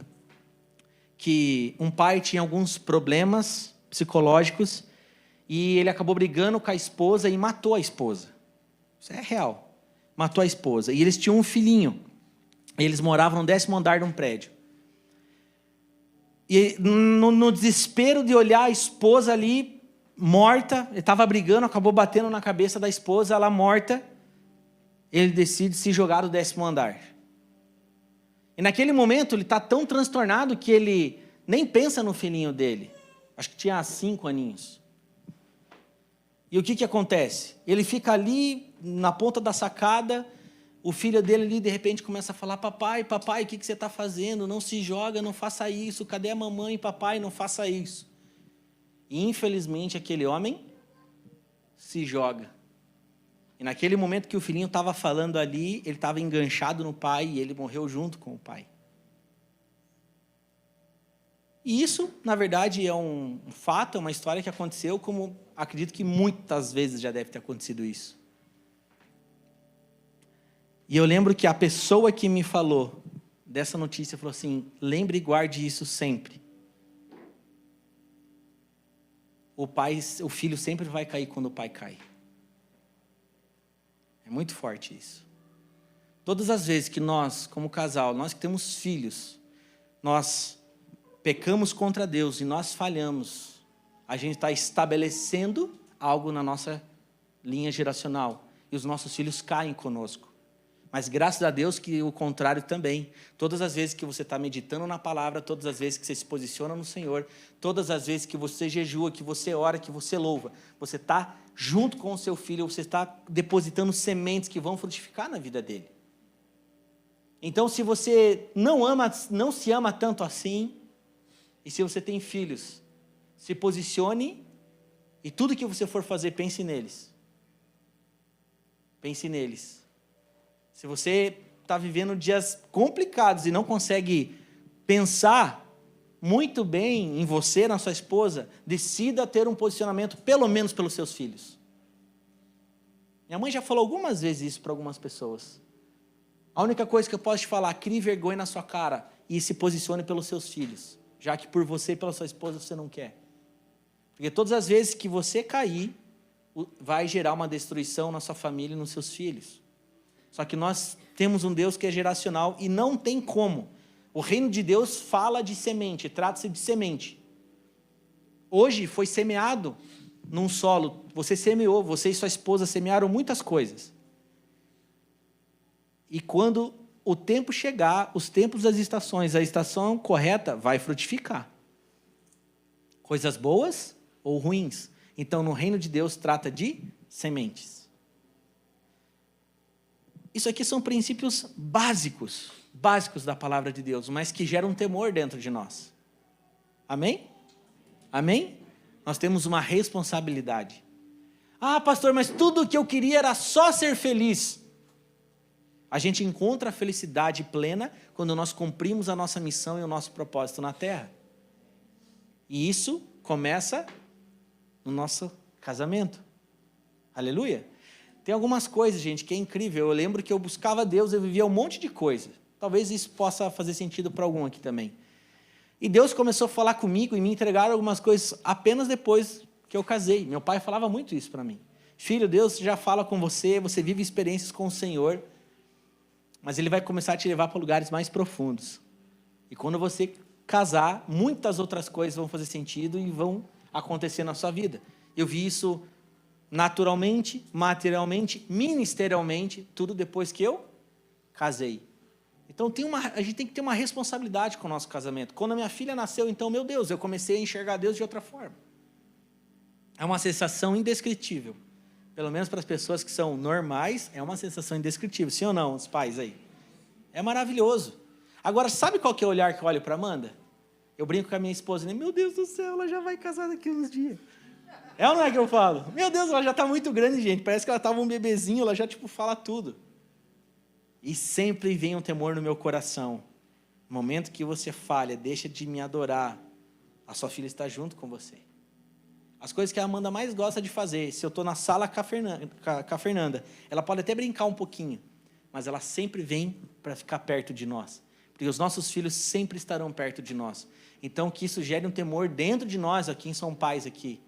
que um pai tinha alguns problemas psicológicos e ele acabou brigando com a esposa e matou a esposa. Isso é real. Matou a esposa. E eles tinham um filhinho. Eles moravam no 10º andar de um prédio. E no desespero de olhar a esposa ali, morta, ele estava brigando, acabou batendo na cabeça da esposa, ela morta, ele decide se jogar do 10º andar. E naquele momento ele está tão transtornado que ele nem pensa no filhinho dele. Acho que tinha 5 aninhos. E o que acontece? Ele fica ali na ponta da sacada, o filho dele ali de repente começa a falar: papai, papai, o que você está fazendo? Não se joga, não faça isso. Cadê a mamãe? Papai, não faça isso. E infelizmente aquele homem se joga. E naquele momento que o filhinho estava falando ali, ele estava enganchado no pai e ele morreu junto com o pai. E isso, na verdade, é um fato, é uma história que aconteceu, como acredito que muitas vezes já deve ter acontecido isso. E eu lembro que a pessoa que me falou dessa notícia falou assim: lembre e guarde isso sempre. O filho sempre vai cair quando o pai cai. É muito forte isso. Todas as vezes que nós, como casal, nós que temos filhos, nós pecamos contra Deus e nós falhamos, a gente está estabelecendo algo na nossa linha geracional. E os nossos filhos caem conosco. Mas graças a Deus que o contrário também. Todas as vezes que você está meditando na palavra, todas as vezes que você se posiciona no Senhor, todas as vezes que você jejua, que você ora, que você louva, você está junto com o seu filho, você está depositando sementes que vão frutificar na vida dele. Então, se você não se ama tanto assim, e se você tem filhos, se posicione e tudo que você for fazer, pense neles. Pense neles. Se você está vivendo dias complicados e não consegue pensar muito bem em você, na sua esposa, decida ter um posicionamento, pelo menos pelos seus filhos. Minha mãe já falou algumas vezes isso para algumas pessoas. A única coisa que eu posso te falar: crie vergonha na sua cara e se posicione pelos seus filhos, já que por você e pela sua esposa você não quer. Porque todas as vezes que você cair, vai gerar uma destruição na sua família e nos seus filhos. Só que nós temos um Deus que é geracional e não tem como. O reino de Deus fala de semente, trata-se de semente. Hoje foi semeado num solo, você semeou, você e sua esposa semearam muitas coisas. E quando o tempo chegar, os tempos das estações, a estação correta vai frutificar. Coisas boas ou ruins. Então, no reino de Deus, trata de sementes. Isso aqui são princípios básicos da palavra de Deus, mas que geram temor dentro de nós. Amém? Amém? Nós temos uma responsabilidade. Ah, pastor, mas tudo o que eu queria era só ser feliz. A gente encontra a felicidade plena quando nós cumprimos a nossa missão e o nosso propósito na terra. E isso começa no nosso casamento. Aleluia? Tem algumas coisas, gente, que é incrível. Eu lembro que eu buscava Deus, eu vivia um monte de coisa. Talvez isso possa fazer sentido para algum aqui também. E Deus começou a falar comigo e me entregar algumas coisas apenas depois que eu casei. Meu pai falava muito isso para mim. Filho, Deus já fala com você, você vive experiências com o Senhor, mas Ele vai começar a te levar para lugares mais profundos. E quando você casar, muitas outras coisas vão fazer sentido e vão acontecer na sua vida. Eu vi isso naturalmente, materialmente, ministerialmente, tudo depois que eu casei. Então a gente tem que ter uma responsabilidade com o nosso casamento. Quando a minha filha nasceu, então, meu Deus, eu comecei a enxergar Deus de outra forma. É uma sensação indescritível. Pelo menos para as pessoas que são normais, é uma sensação indescritível. Sim ou não, os pais aí? É maravilhoso. Agora, sabe qual que é o olhar que eu olho para Amanda? Eu brinco com a minha esposa, né? Meu Deus do céu, ela já vai casar daqui uns dias. É ou não é que eu falo? Meu Deus, ela já está muito grande, gente. Parece que ela estava um bebezinho, ela já fala tudo. E sempre vem um temor no meu coração. No momento que você falha, deixa de me adorar, a sua filha está junto com você. As coisas que a Amanda mais gosta de fazer, se eu estou na sala com a Fernanda, ela pode até brincar um pouquinho, mas ela sempre vem para ficar perto de nós. Porque os nossos filhos sempre estarão perto de nós. Então, que isso gere um temor dentro de nós, aqui em São Pais, aqui.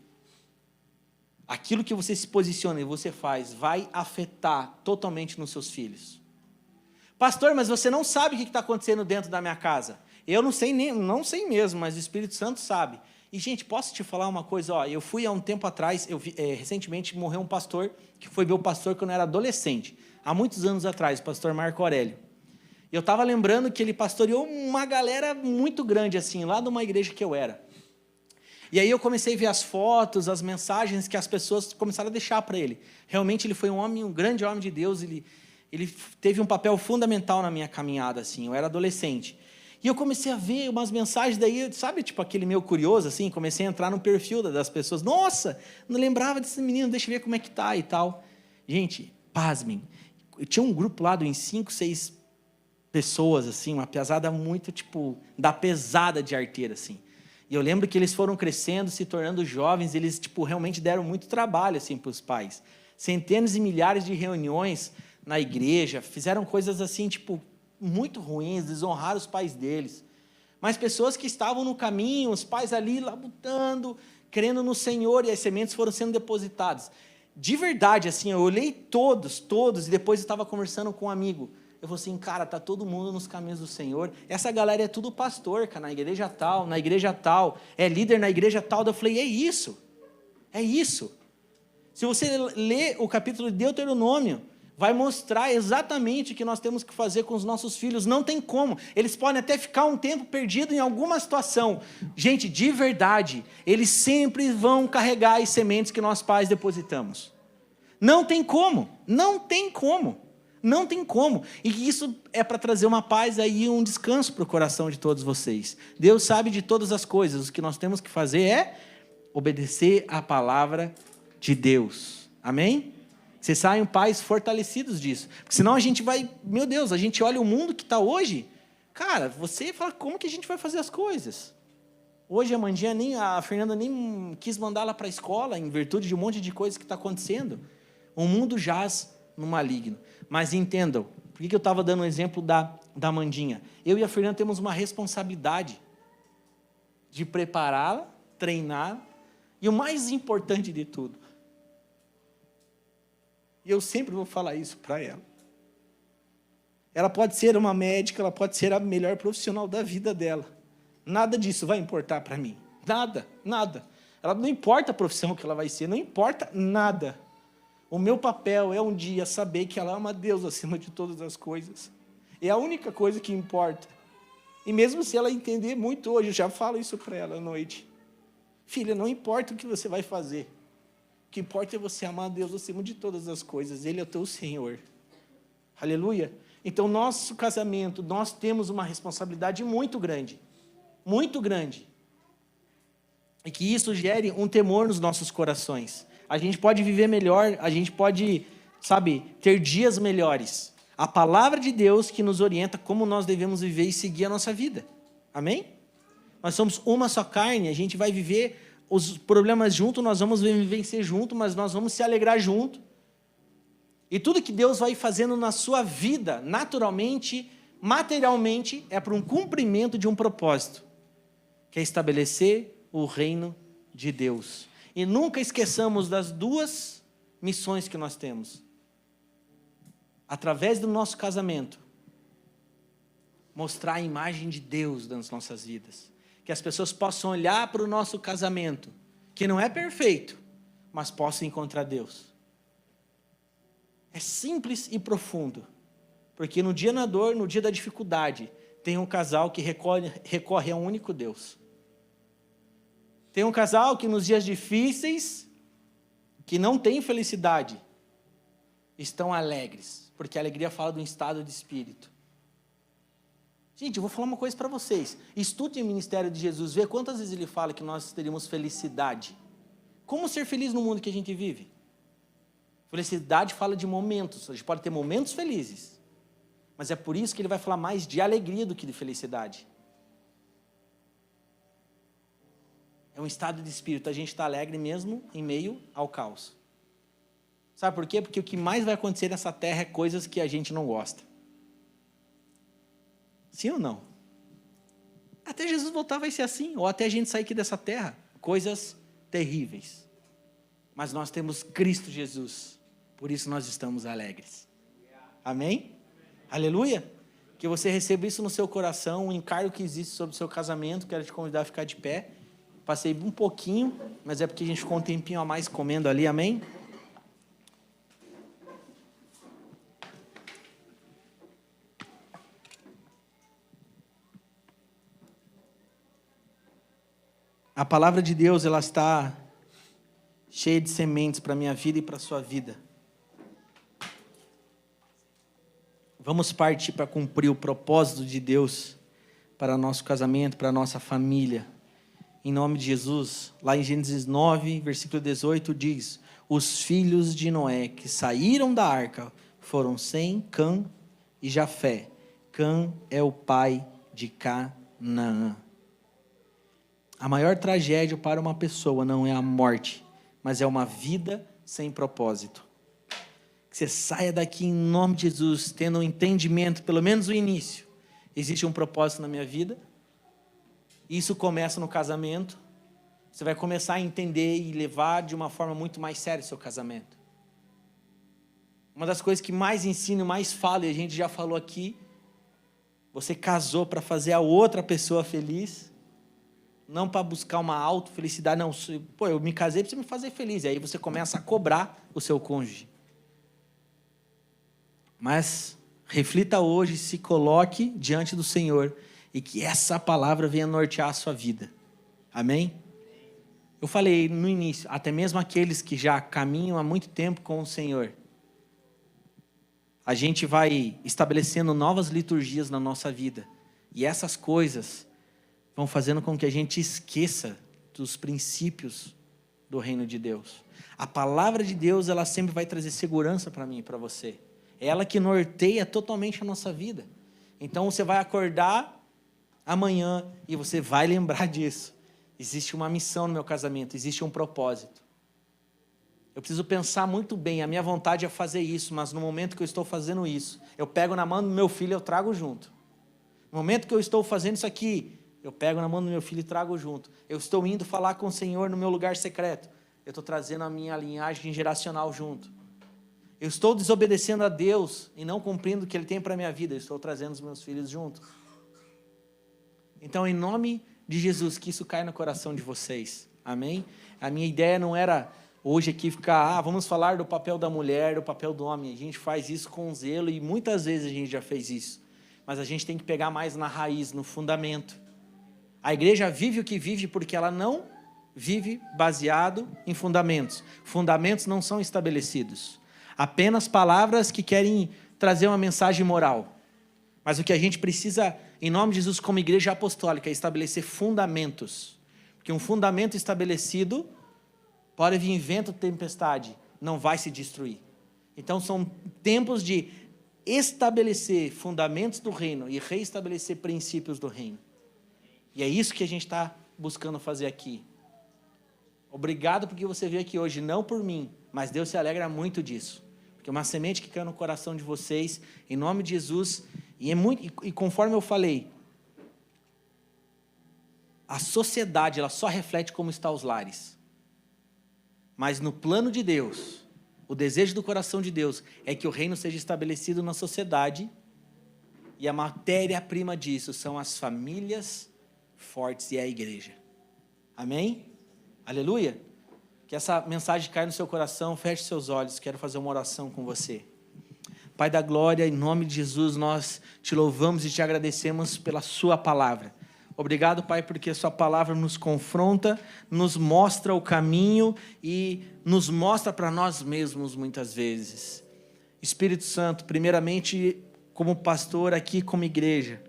Aquilo que você se posiciona e você faz vai afetar totalmente nos seus filhos. Pastor, mas você não sabe o que está acontecendo dentro da minha casa. Eu não sei mesmo, mas o Espírito Santo sabe. E, gente, posso te falar uma coisa? Ó, eu fui há um tempo atrás, recentemente morreu um pastor, que foi meu pastor quando eu era adolescente, há muitos anos atrás, o pastor Marco Aurélio. E eu estava lembrando que ele pastoreou uma galera muito grande, assim, lá de uma igreja que eu era. E aí eu comecei a ver as fotos, as mensagens que as pessoas começaram a deixar para ele. Realmente ele foi um grande homem de Deus, ele teve um papel fundamental na minha caminhada, assim, eu era adolescente. E eu comecei a ver umas mensagens, daí, sabe, tipo aquele meio curioso, assim, comecei a entrar no perfil das pessoas. Nossa, não lembrava desse menino, deixa eu ver como é que tá e tal. Gente, pasmem, eu tinha um grupo lá de 5, 6 pessoas, assim, uma pesada muito, tipo, da pesada de arteira, assim. E eu lembro que eles foram crescendo, se tornando jovens, eles, tipo, realmente deram muito trabalho, assim, para os pais. Centenas e milhares de reuniões na igreja, fizeram coisas, assim, tipo, muito ruins, desonraram os pais deles. Mas pessoas que estavam no caminho, os pais ali labutando, crendo no Senhor, e as sementes foram sendo depositadas. De verdade, assim, eu olhei todos, e depois eu estava conversando com um amigo. Eu falei assim, cara, tá todo mundo nos caminhos do Senhor. Essa galera é tudo pastor, cara, na igreja tal, é líder na igreja tal. Eu falei, é isso. Se você ler o capítulo de Deuteronômio, vai mostrar exatamente o que nós temos que fazer com os nossos filhos. Não tem como. Eles podem até ficar um tempo perdido em alguma situação. Gente, de verdade, eles sempre vão carregar as sementes que nós pais depositamos. Não tem como. E isso é para trazer uma paz aí, um descanso para o coração de todos vocês. Deus sabe de todas as coisas. O que nós temos que fazer é obedecer à palavra de Deus. Amém? Vocês saiam pais fortalecidos disso. Porque senão a gente vai... Meu Deus, a gente olha o mundo que está hoje. Cara, você fala, como que a gente vai fazer as coisas? Hoje a Fernanda nem quis mandar ela para a escola, em virtude de um monte de coisas que está acontecendo. O mundo jaz no maligno. Mas entendam, por que eu estava dando um exemplo da Mandinha? Eu e a Fernanda temos uma responsabilidade de prepará-la, treinar, e o mais importante de tudo, e eu sempre vou falar isso para ela. Ela pode ser uma médica, ela pode ser a melhor profissional da vida dela. Nada disso vai importar para mim. Nada. Ela não importa a profissão que ela vai ser, não importa nada. O meu papel é um dia saber que ela ama a Deus acima de todas as coisas. É a única coisa que importa. E mesmo se ela entender muito hoje, eu já falo isso para ela à noite. Filha, não importa o que você vai fazer. O que importa é você amar a Deus acima de todas as coisas. Ele é o teu Senhor. Aleluia. Então, nosso casamento, nós temos uma responsabilidade muito grande. Muito grande. E que isso gere um temor nos nossos corações. A gente pode viver melhor, a gente pode, ter dias melhores. A palavra de Deus que nos orienta como nós devemos viver e seguir a nossa vida. Amém? Nós somos uma só carne, a gente vai viver os problemas junto, nós vamos vencer junto, mas nós vamos se alegrar junto. E tudo que Deus vai fazendo na sua vida, naturalmente, materialmente, é para um cumprimento de um propósito, que é estabelecer o reino de Deus. E nunca esqueçamos das 2 missões que nós temos. Através do nosso casamento, mostrar a imagem de Deus nas nossas vidas. Que as pessoas possam olhar para o nosso casamento, que não é perfeito, mas possam encontrar Deus. É simples e profundo, porque no dia da dor, no dia da dificuldade, tem um casal que recorre a um único Deus. Tem um casal que nos dias difíceis, que não tem felicidade, estão alegres, porque a alegria fala do estado de espírito. Gente, eu vou falar uma coisa para vocês. Estudem o ministério de Jesus, vê quantas vezes ele fala que nós teríamos felicidade. Como ser feliz no mundo que a gente vive? Felicidade fala de momentos, a gente pode ter momentos felizes, mas é por isso que ele vai falar mais de alegria do que de felicidade. É um estado de espírito, a gente está alegre mesmo em meio ao caos. Sabe por quê? Porque o que mais vai acontecer nessa terra é coisas que a gente não gosta. Sim ou não? Até Jesus voltar vai ser assim, ou até a gente sair aqui dessa terra, coisas terríveis. Mas nós temos Cristo Jesus, por isso nós estamos alegres. Amém? Aleluia? Que você receba isso no seu coração, o encargo que existe sobre o seu casamento. Quero te convidar a ficar de pé. Passei um pouquinho, mas é porque a gente ficou um tempinho a mais comendo ali, amém? A palavra de Deus, ela está cheia de sementes para a minha vida e para a sua vida. Vamos partir para cumprir o propósito de Deus para nosso casamento, para nossa família. Em nome de Jesus, lá em Gênesis 9, versículo 18, diz: os filhos de Noé que saíram da arca foram Sem, Cã e Jafé. Cã é o pai de Canaã. A maior tragédia para uma pessoa não é a morte, mas é uma vida sem propósito. Que você saia daqui em nome de Jesus, tendo um entendimento, pelo menos o início. Existe um propósito na minha vida. Isso começa no casamento. Você vai começar a entender e levar de uma forma muito mais séria o seu casamento. Uma das coisas que mais ensino, mais falo, e a gente já falou aqui, você casou para fazer a outra pessoa feliz, não para buscar uma autofelicidade, não. Pô, eu me casei para você me fazer feliz, e aí você começa a cobrar o seu cônjuge. Mas reflita hoje, se coloque diante do Senhor, e que essa palavra venha nortear a sua vida. Amém? Eu falei no início, até mesmo aqueles que já caminham há muito tempo com o Senhor, a gente vai estabelecendo novas liturgias na nossa vida, e essas coisas vão fazendo com que a gente esqueça dos princípios do reino de Deus. A palavra de Deus, ela sempre vai trazer segurança para mim e para você. É ela que norteia totalmente a nossa vida. Então você vai acordar amanhã e você vai lembrar disso. Existe uma missão no meu casamento, existe um propósito. Eu preciso pensar muito bem, a minha vontade é fazer isso, mas no momento que eu estou fazendo isso, eu pego na mão do meu filho e eu trago junto. No momento que eu estou fazendo isso aqui, eu pego na mão do meu filho e trago junto. Eu estou indo falar com o Senhor no meu lugar secreto. Eu estou trazendo a minha linhagem geracional junto. Eu estou desobedecendo a Deus e não cumprindo o que Ele tem para a minha vida. Eu estou trazendo os meus filhos junto. Então, em nome de Jesus, que isso caia no coração de vocês. Amém? A minha ideia não era hoje aqui ficar, vamos falar do papel da mulher, do papel do homem. A gente faz isso com zelo e muitas vezes a gente já fez isso. Mas a gente tem que pegar mais na raiz, no fundamento. A igreja vive o que vive porque ela não vive baseado em fundamentos. Fundamentos não são estabelecidos. Apenas palavras que querem trazer uma mensagem moral. Mas o que a gente precisa, em nome de Jesus, como igreja apostólica, é estabelecer fundamentos. Porque um fundamento estabelecido, pode vir vento, tempestade, não vai se destruir. Então são tempos de estabelecer fundamentos do reino e reestabelecer princípios do reino. E é isso que a gente está buscando fazer aqui. Obrigado porque você veio aqui hoje, não por mim, mas Deus se alegra muito disso. Porque é uma semente que caiu no coração de vocês, em nome de Jesus, e conforme eu falei, a sociedade ela só reflete como estão os lares. Mas no plano de Deus, o desejo do coração de Deus é que o reino seja estabelecido na sociedade, e a matéria-prima disso são as famílias fortes e a igreja. Amém? Aleluia? Que essa mensagem caia no seu coração, feche seus olhos, quero fazer uma oração com você. Pai da glória, em nome de Jesus, nós te louvamos e te agradecemos pela sua palavra. Obrigado, Pai, porque a sua palavra nos confronta, nos mostra o caminho e nos mostra para nós mesmos muitas vezes. Espírito Santo, primeiramente, como pastor aqui, como igreja,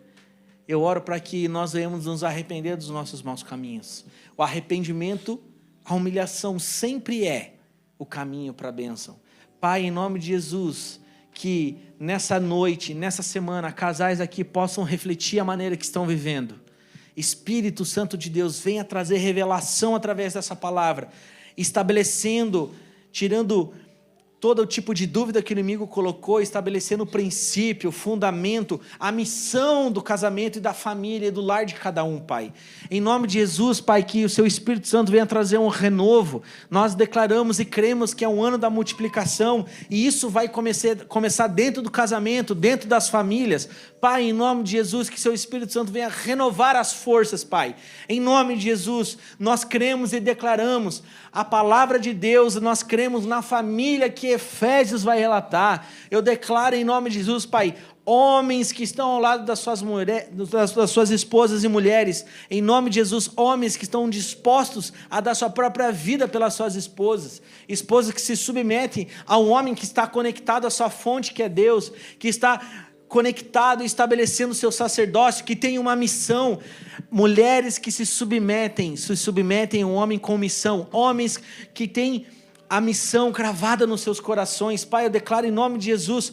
eu oro para que nós venhamos nos arrepender dos nossos maus caminhos. O arrependimento, a humilhação sempre é o caminho para a bênção. Pai, em nome de Jesus, que nessa noite, nessa semana, casais aqui possam refletir a maneira que estão vivendo. Espírito Santo de Deus, venha trazer revelação através dessa palavra, estabelecendo, tirando todo tipo de dúvida que o inimigo colocou, estabelecendo o princípio, o fundamento, a missão do casamento e da família e do lar de cada um, Pai. Em nome de Jesus, Pai, que o Seu Espírito Santo venha trazer um renovo. Nós declaramos e cremos que é um ano da multiplicação, e isso vai começar dentro do casamento, dentro das famílias. Pai, em nome de Jesus, que Seu Espírito Santo venha renovar as forças, Pai. Em nome de Jesus, nós cremos e declaramos a palavra de Deus, nós cremos na família que Efésios vai relatar. Eu declaro em nome de Jesus, Pai, homens que estão ao lado das suas esposas e mulheres, em nome de Jesus, homens que estão dispostos a dar sua própria vida pelas suas esposas que se submetem a um homem que está conectado à sua fonte, que é Deus, que está conectado, estabelecendo o seu sacerdócio, que tem uma missão. Mulheres que se submetem a um homem com missão, homens que têm a missão cravada nos seus corações. Pai, eu declaro em nome de Jesus,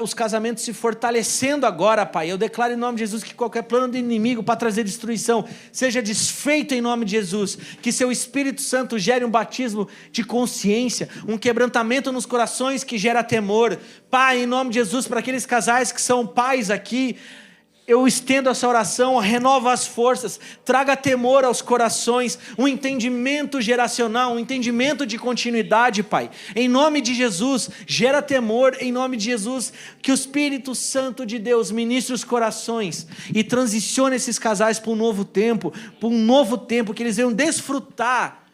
os casamentos se fortalecendo agora, Pai. Eu declaro em nome de Jesus que qualquer plano do inimigo para trazer destruição seja desfeito em nome de Jesus, que Seu Espírito Santo gere um batismo de consciência, um quebrantamento nos corações que gera temor. Pai, em nome de Jesus, para aqueles casais que são pais aqui, eu estendo essa oração, renova as forças, traga temor aos corações, um entendimento geracional, um entendimento de continuidade, Pai. Em nome de Jesus, gera temor, em nome de Jesus, que o Espírito Santo de Deus ministre os corações e transicione esses casais para um novo tempo, que eles venham desfrutar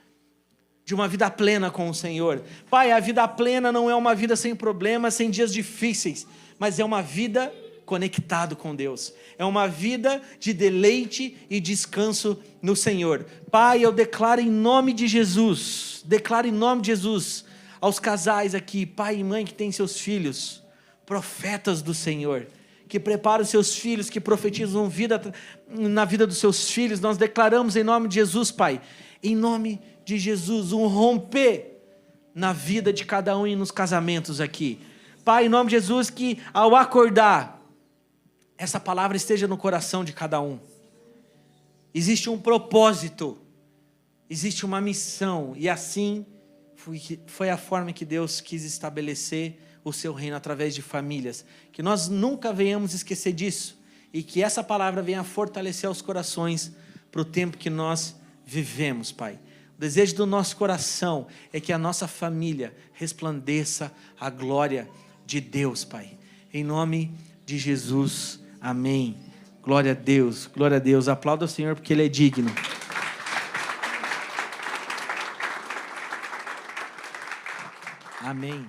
de uma vida plena com o Senhor. Pai, a vida plena não é uma vida sem problemas, sem dias difíceis, mas é uma vida conectado com Deus, é uma vida de deleite e descanso no Senhor. Pai, eu declaro em nome de Jesus, aos casais aqui, pai e mãe que têm seus filhos, profetas do Senhor, que preparam os seus filhos, que profetizam vida na vida dos seus filhos. Nós declaramos em nome de Jesus, Pai, em nome de Jesus, um romper na vida de cada um e nos casamentos aqui. Pai, em nome de Jesus, que ao acordar, essa palavra esteja no coração de cada um. Existe um propósito, existe uma missão, e assim foi a forma que Deus quis estabelecer o seu reino através de famílias. Que nós nunca venhamos esquecer disso, e que essa palavra venha fortalecer os corações para o tempo que nós vivemos, Pai. O desejo do nosso coração é que a nossa família resplandeça a glória de Deus, Pai. Em nome de Jesus, amém. Glória a Deus, glória a Deus. Aplauda o Senhor porque Ele é digno. Amém.